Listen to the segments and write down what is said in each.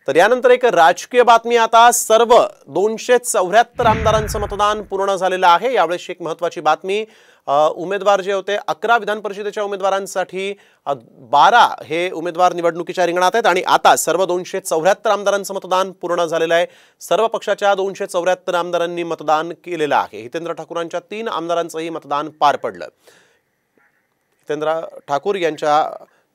तर यानंतर एक राजकीय बातमी आता सर्व 274 आमदारांचं मतदान पूर्ण झालेलं आहे। यावेळेस एक महत्त्वाची बातमी उमेदवार जे होते 11 विधान परिषदेच्या उमेदवारांसाठी 12 हे उमेदवार निवडणुकीच्या रिंगणात आहेत आणि आता सर्व 274 आमदारांचं मतदान पूर्ण झालेलं आहे। सर्व पक्षाच्या 274 आमदारांनी मतदान केलेलं आहे। हितेंद्र ठाकूरांच्या 3 आमदारांचंही मतदान पार पडलं। हितेंद्र ठाकूर यांच्या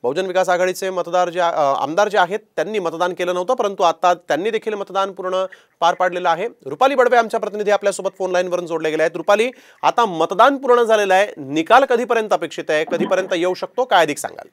बहुजन विकास आघाडीचे आमदार जे आहेत त्यांनी मतदान केलं नव्हतं, परंतु आता त्यांनी देखील मतदान पूर्ण पार पाडलेलं आहे। रुपाली बडवे आमच्या प्रतिनिधी आपल्यासोबत फोन लाईन वरून जोडले गेले आहेत। रुपाली, आता मतदान पूर्ण झालेलं आहे, निकाल कधीपर्यंत अपेक्षित आहे, कधीपर्यंत येऊ शकतो, काय अधिक सांगाल?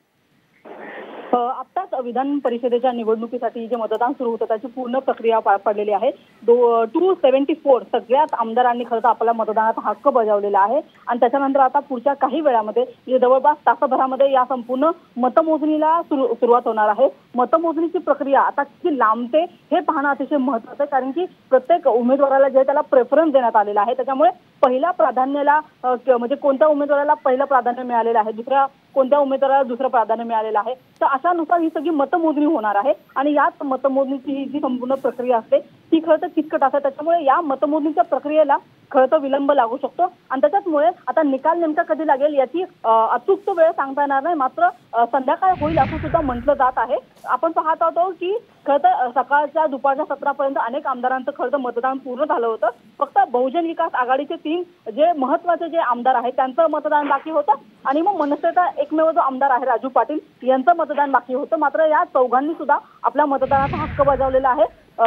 आत्ताच विधान परिषदेच्या निवडणुकीसाठी जे मतदान सुरू होतं त्याची पूर्ण प्रक्रिया पार पडलेली आहे। 274 सगळ्याच आमदारांनी खरं तर आपल्या मतदानाचा हक्क बजावलेला आहे आणि त्याच्यानंतर आता पुढच्या काही वेळामध्ये जवळपास तासभरामध्ये या संपूर्ण मतमोजणीला सुरुवात होणार आहे। मतमोजणीची प्रक्रिया आता किती लांबते हे पाहणं अतिशय महत्त्वाचं आहे, कारण की प्रत्येक उमेदवाराला जे त्याला प्रेफरन्स देण्यात आलेला आहे त्याच्यामुळे पहिल्या प्राधान्याला म्हणजे कोणत्या उमेदवाराला पहिलं प्राधान्य मिळालेलं आहे, दुसऱ्या कोणत्या उमेदवाराला दुसरं प्राधान्य मिळालेलं आहे, तर अशानुसार ही सगळी मतमोजणी होणार आहे आणि याच मतमोजणीची जी संपूर्ण प्रक्रिया असते ती खरं तर किचकट असते। त्याच्यामुळे या मतमोजणीच्या प्रक्रियेला खरं तर विलंब लागू शकतो आणि त्याच्यामुळे आता निकाल नेमका कधी लागेल याची अचूक वेळ सांगता येणार नाही, मात्र संध्याकाळ होईल असं सुद्धा म्हटलं जात आहे। आपण पाहत आहोत की खरं तर सकाळच्या दुपारच्या सत्रापर्यंत अनेक आमदारांचं खरं तर मतदान पूर्ण झालं होतं। फक्त बहुजन विकास आघाडीचे 3 जे महत्त्वाचे जे आमदार आहेत त्यांचं मतदान बाकी होतं आणि मग मनसेचा एकमेव जो आमदार आहे राजू पाटील यांचं मतदान बाकी होतं। मात्र या चौघांनी सुद्धा आपल्या मतदानाचा हक्क बजावलेला आहे।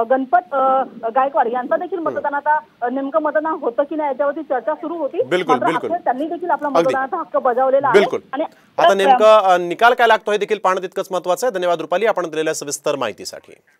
गणपत गायकवाड यांचा देखील मतदानाचा नेमकं मतदान होतं की नाही याच्यावरती चर्चा सुरू होती। त्यांनी देखील आपला मतदानाचा हक्क बजावलेला आहे आणि आता नेमकं निकाल काय लागतो हे देखील पाहणं तितकंच महत्त्वाचं आहे। धन्यवाद रुपाली, आपण दिलेल्या सविस्तर माहितीसाठी।